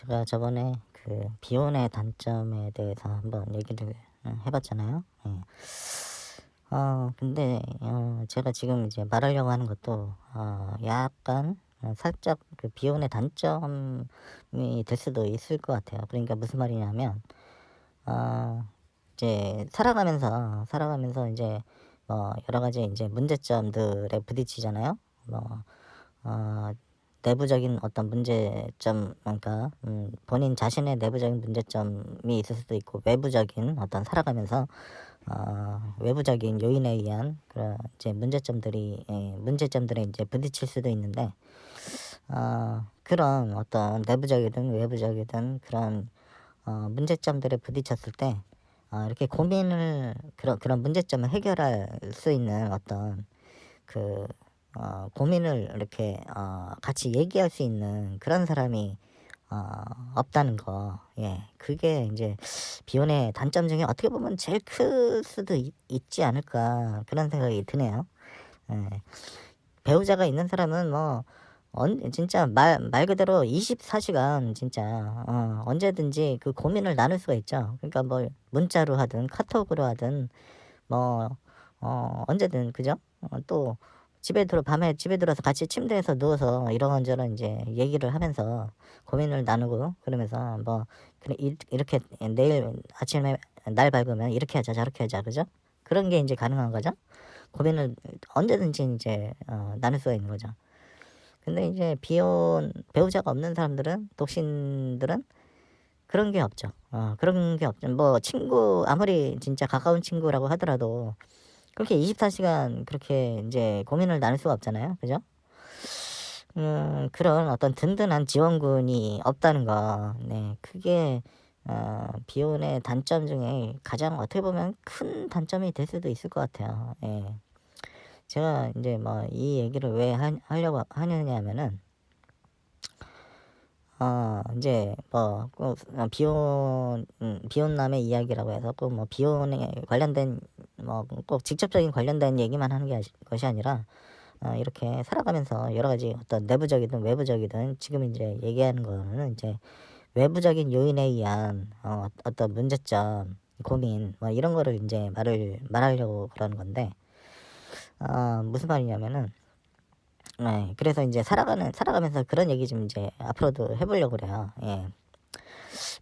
제가 저번에 그 비혼의 단점에 대해서 한번 얘기를 해봤잖아요. 예. 근데 제가 지금 이제 말하려고 하는 것도 약간 살짝 그 비혼의 단점이 될 수도 있을 것 같아요. 그러니까 무슨 말이냐면 이제 살아가면서 이제 뭐 여러 가지 이제 문제점들에 부딪히잖아요. 뭐 어 내부적인 어떤 문제점, 그러니까 본인 자신의 내부적인 문제점이 있을 수도 있고, 외부적인 어떤 살아가면서 외부적인 요인에 의한 그런 이제 문제점들에 이제 부딪힐 수도 있는데, 그런 어떤 내부적이든 외부적이든 그런 문제점들에 부딪혔을 때 이렇게 그런 문제점을 해결할 수 있는 어떤 그 고민을 이렇게 같이 얘기할 수 있는 그런 사람이 어 없다는 거. 예. 그게 이제 비혼의 단점 중에 어떻게 보면 제일 클 수도 있지 않을까, 그런 생각이 드네요. 예. 배우자가 있는 사람은 뭐 진짜 말 그대로 24시간 시간 진짜 언제든지 그 고민을 나눌 수가 있죠. 그러니까 뭐 문자로 하든 카톡으로 하든 뭐 언제든, 그죠? 또 밤에 집에 들어서 같이 침대에서 누워서 이런저런 이제 얘기를 하면서 고민을 나누고, 그러면서 뭐 그래 이렇게 내일 아침에 날 밝으면 이렇게 하자 저렇게 하자, 그죠? 그런 게 이제 가능한 거죠. 고민을 언제든지 이제 나눌 수가 있는 거죠. 근데 이제 비혼 배우자가 없는 사람들은, 독신들은 그런 게 없죠. 그런 게 없죠. 뭐 친구, 아무리 진짜 가까운 친구라고 하더라도 그렇게 24시간 그렇게 인제 고민을 나눌 수가 없잖아요. 그죠? 그런 어떤 든든한 지원군이 없다는 거. 네. 그게 비혼의 단점 중에 가장 어떻게 보면 큰 단점이 될 수도 있을 것 같아요. 예. 제가 인제 뭐 이 얘기를 왜 하려고 하느냐 하면은, 인제 뭐 꼭 비혼남의 이야기라고 해서 꼭 뭐 비혼에 관련된, 뭐 꼭 직접적인 관련된 얘기만 하는 게 것이 아니라, 이렇게 살아가면서 여러 가지 어떤 내부적이든 외부적이든, 지금 이제 얘기하는 거는 이제 외부적인 요인에 의한 어떤 문제점, 고민, 뭐 이런 거를 인제 말하려고 그러는 건데, 무슨 말이냐면은, 네, 그래서 인제 살아가면서 그런 얘기 좀 이제 앞으로도 해 보려고 그래요. 예.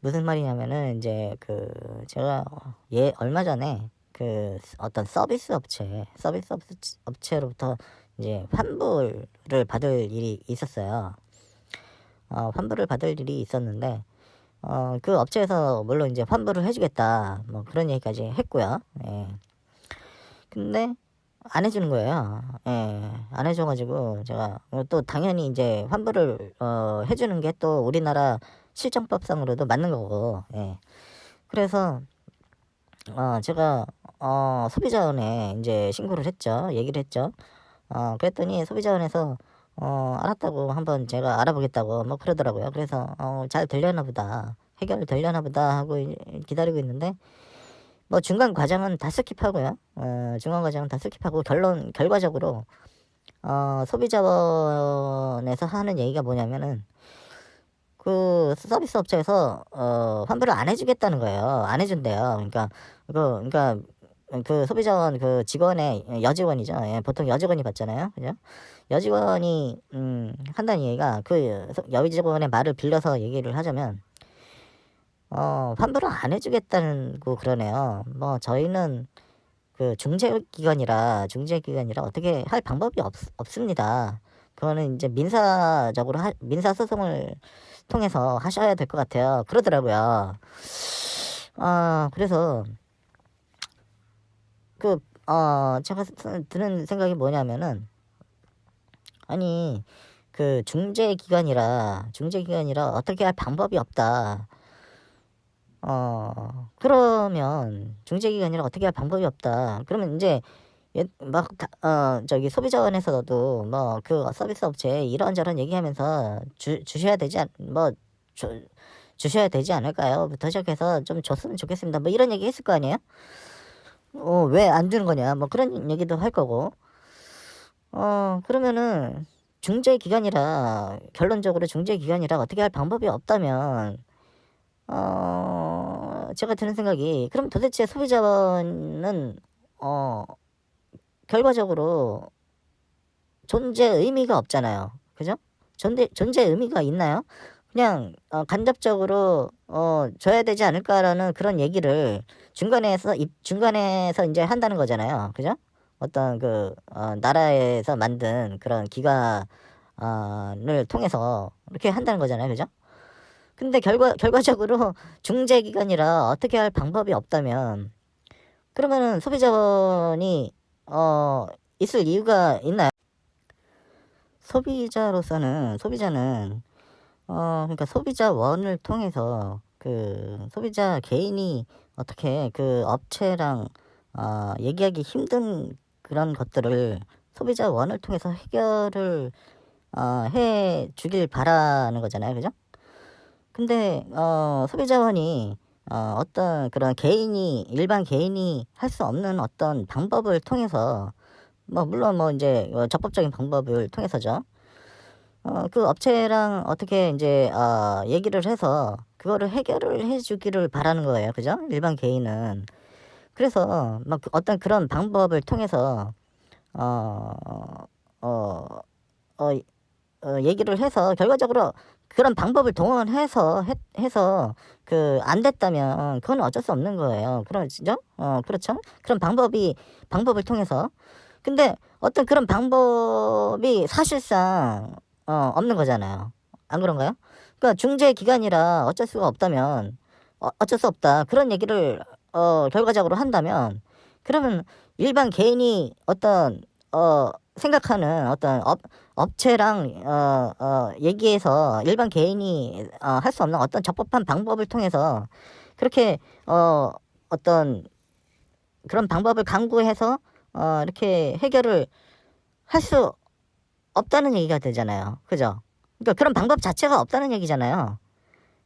무슨 말이냐면은, 인제 제가 얼마 전에 어떤 서비스 업체로부터 이제 환불을 받을 일이 있었어요. 환불을 받을 일이 있었는데, 그 업체에서 물론 이제 "환불을 해 주겠다." 뭐 그런 얘기까지 했고요. 예. 근데 안 해 주는 거예요. 예. 안 해줘 가지고 제가 또 당연히 인제 환불을 해 주는 게 또 우리나라 실정법상으로도 맞는 거고, 예. 그래서 제가 소비자원에 인제 신고를 했죠. 얘기를 했죠. 그랬더니 소비자원에서 알았다고, 한번 제가 알아보겠다고 뭐 그러더라고요. 그래서 잘 되려나 보다, 해결되려나 보다 하고 기다리고 있는데, 뭐 중간 과정은 다 스킵하고요. 중간 과정은 다 스킵하고 결과적으로 소비자원에서 하는 얘기가 뭐냐면은, 그 서비스 업체에서 환불을 안 해 주겠다는 거예요. 안 해 준대요. 그 소비자원 그 직원의 여직원이죠. 예, 보통 여직원이 받잖아요. 그죠? 여직원이 한다는 얘기가, 여직원의 말을 빌려서 얘기를 하자면 환불을 안 해 주겠다고 그러네요. 뭐 저희는 중재기관이라 어떻게 할 방법이 없습니다. 그거는 인제 민사 소송을 통해서 하셔야 될 것 같아요, 그러더라고요. 그래서 제가 드는 생각이 뭐냐면은, 아니 중재기관이라 어떻게 할 방법이 없다. 그러면 중재기관이라 어떻게 할 방법이 없다. 그러면 인제 막 저기 소비자원에서도 뭐 서비스 업체에 이런저런 얘기하면서 주셔야 되지 않 뭐 주 주셔야 되지 않을까요? 부터 시작해서 "좀 줬으면 좋겠습니다." 뭐 이런 얘기 했을 거 아니에요? "왜 안 주는 거냐." 뭐 그런 얘기도 할 거고. 그러면은 중재기관이라 결론적으로 중재기관이라 어떻게 할 방법이 없다면 제가 드는 생각이 그럼 도대체 소비자원은 결과적으로 존재 의미가 없잖아요. 그죠? 존재 의미가 있나요? 그냥 간접적으로 줘야 되지 않을까라는 그런 얘기를 중간에서 이제 한다는 거잖아요. 그죠? 어떤 나라에서 만든 그런 기관을 통해서 이렇게 한다는 거잖아요. 그죠? 근데 결과적으로 중재기관이라 어떻게 할 방법이 없다면 그러면은 소비자원이 있을 이유가 있나요? 소비자는 그러니까 소비자원을 통해서 소비자 개인이 어떻게 업체랑 얘기하기 힘든 그런 것들을 소비자원을 통해서 해결을 해 주길 바라는 거잖아요. 그죠? 근데 소비자원이 어떤 그런 일반 개인이 할 수 없는 어떤 방법을 통해서 물론 이제 적법적인 방법을 통해서죠. 그 업체랑 어떻게 이제 얘기를 해서 그거를 해결을 해 주기를 바라는 거예요. 그죠? 일반 개인은. 그래서 어떤 그런 방법을 통해서 어 어 얘기를 해서 결과적으로 그런 방법을 동원해서 해서 안 됐다면 그건 어쩔 수 없는 거예요. 그렇죠? 그렇죠? 그런 방법을 통해서. 근데 어떤 그런 방법이 사실상 없는 거잖아요. 안 그런가요? 그러니까 중재 기관이라 어쩔 수가 없다면 어쩔 수 없다. 그런 얘기를 결과적으로 한다면 그러면 일반 개인이 어떤 생각하는 어떤 업체랑 얘기해서 일반 개인이 할 수 없는 어떤 적법한 방법을 통해서 그렇게 어떤 그런 방법을 강구해서 이렇게 해결을 할 수 없다는 얘기가 되잖아요. 그죠? 그러니까 그런 방법 자체가 없다는 얘기잖아요.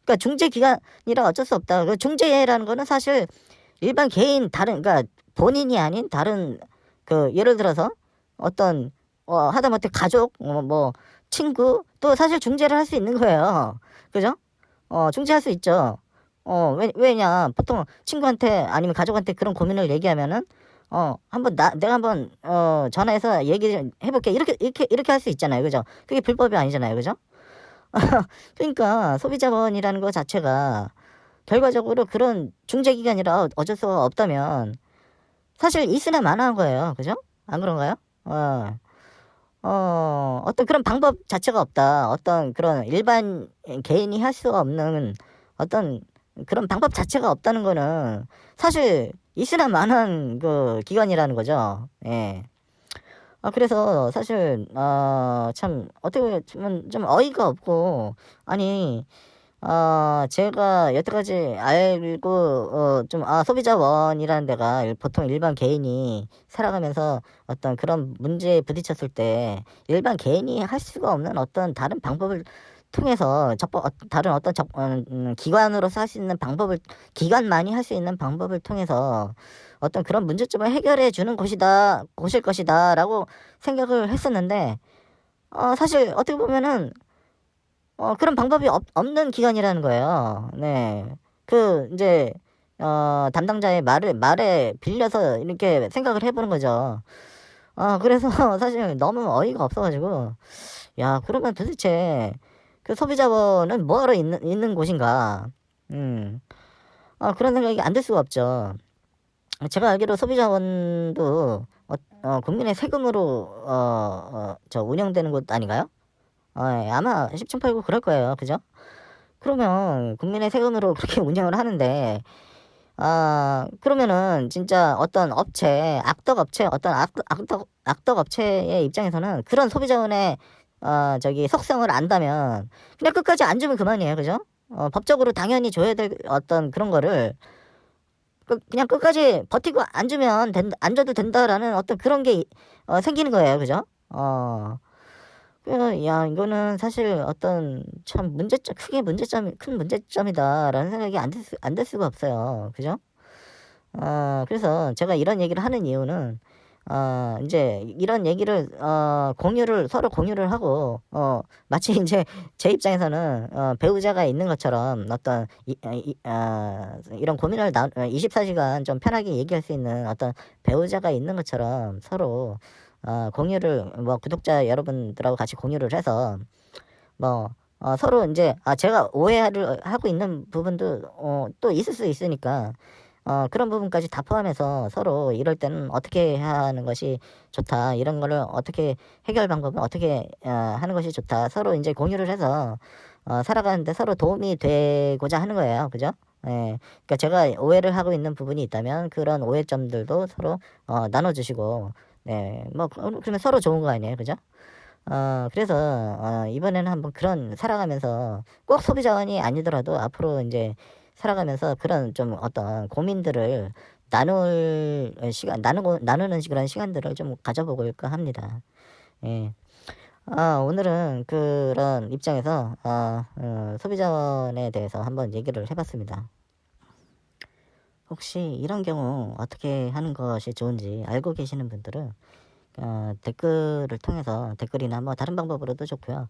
그러니까 중재 기관이라 어쩔 수 없다. 그 중재라는 거는 사실 일반 개인 그러니까 본인이 아닌 다른 예를 들어서 어떤 하다못해 가족 친구 또 사실 중재를 할 수 있는 거예요. 그죠? 중재할 수 있죠. 왜냐 보통 친구한테 아니면 가족한테 그런 고민을 얘기하면은 내가 한번 전화해서 얘기 좀 해볼게 이렇게 할 수 있잖아요. 그죠? 그게 불법이 아니잖아요. 그죠? 그러니까 소비자원이라는 것 자체가 결과적으로 그런 중재기관이라 어쩔 수가 없다면 사실 있으나 마나한 거예요. 그죠? 안 그런가요? 어떤 그런 방법 자체가 없다. 어떤 그런 일반 개인이 할 수 없는 어떤 그런 방법 자체가 없다는 거는 사실 있으나 마나한 기관이라는 거죠. 예. 그래서 사실 참 어떻게 보면 좀 어이가 없고 아니 제가 여태까지 알고 좀 소비자원이라는 데가 보통 일반 개인이 살아가면서 어떤 그런 문제에 부딪혔을 때 일반 개인이 할 수가 없는 어떤 다른 방법을 통해서 다른 어떤 기관으로서 할 수 있는 방법을 기관만이 할 수 있는 방법을 통해서 어떤 그런 문제점을 해결해 주는 곳일 것이다라고 생각을 했었는데 사실 어떻게 보면은 그런 방법이 없는 기관이라는 거예요. 네. 이제 담당자의 말에 빌려서 이렇게 생각을 해보는 거죠. 그래서 사실 너무 어이가 없어가지고 야 그러면 도대체 그 소비자원은 뭐하러 있는 곳인가? 그런 생각이 안 들 수가 없죠. 제가 알기로 소비자원도 국민의 세금으로 운영되는 곳 아닌가요? 아마 10층8구 그럴 거예요. 그죠? 그러면 국민의 세금으로 그렇게 운영을 하는데 그러면은 진짜 어떤 악덕 업체의 입장에서는 그런 소비자원의 속성을 안다면 그냥 끝까지 안 주면 그만이에요. 그죠? 법적으로 당연히 줘야 될 어떤 그런 거를 그냥 끝까지 버티고 안 줘도 된다라는 어떤 그런 게 생기는 거예요. 그죠? 야, 이거는 사실 어떤 참 큰 문제점이다라는 생각이 안 들 수가 없어요. 그죠? 그래서 제가 이런 얘기를 하는 이유는 인제 이런 얘기를 공유를 서로 공유를 하고 마치 인제 제 입장에서는 배우자가 있는 것처럼 어떤 이런 고민을 24 시간 좀 편하게 얘기할 수 있는 어떤 배우자가 있는 것처럼 서로 공유를 뭐 구독자 여러분들하고 같이 공유를 해서 뭐 서로 인제 제가 오해를 하고 있는 부분도 또 있을 수 있으니까 그런 부분까지 다 포함해서 서로 "이럴 때는 어떻게 하는 것이 좋다. 이런 거를 어떻게 해결 방법은 어떻게 하는 것이 좋다." 서로 인제 공유를 해서 살아가는 데 서로 도움이 되고자 하는 거예요. 그죠? 예. 그러니까 제가 오해를 하고 있는 부분이 있다면 그런 오해점들도 서로 나눠 주시고 네 뭐 그러면 서로 좋은 거 아니에요. 그죠? 그래서 이번에는 한번 그런 살아가면서 꼭 소비자원이 아니더라도 앞으로 인제 살아가면서 그런 좀 어떤 고민들을 나눌 시간 나누는 그런 시간들을 좀 가져 볼까 합니다. 예. 오늘은 그런 입장에서 소비자원에 대해서 한번 얘기를 해 봤습니다. 혹시 이런 경우 어떻게 하는 것이 좋은지 알고 계시는 분들은 댓글을 통해서 댓글이나 뭐 다른 방법으로도 좋고요.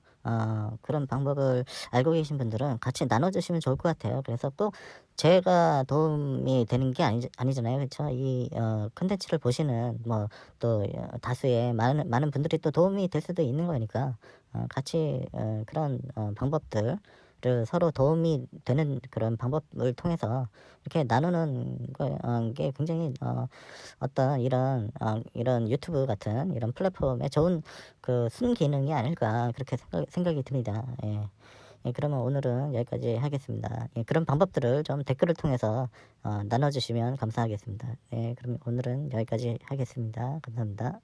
그런 방법을 알고 계신 분들은 같이 나눠 주시면 좋을 것 같아요. 그래서 꼭 제가 도움이 되는 게 아니잖아요. 그쵸? 이 콘텐츠를 보시는 뭐 또 다수의 많은 분들이 또 도움이 될 수도 있는 거니까 같이 그런 방법들을 서로 도움이 되는 그런 방법을 통해서 이렇게 나누는 게 굉장히 어떤 이런 유튜브 같은 이런 플랫폼의 좋은 그 순기능이 아닐까 그렇게 생각이 듭니다. 예. 예 그러면 오늘은 여기까지 하겠습니다. 예 그런 방법들을 좀 댓글을 통해서 나눠 주시면 감사하겠습니다. 네 그럼 오늘은 여기까지 하겠습니다. 감사합니다.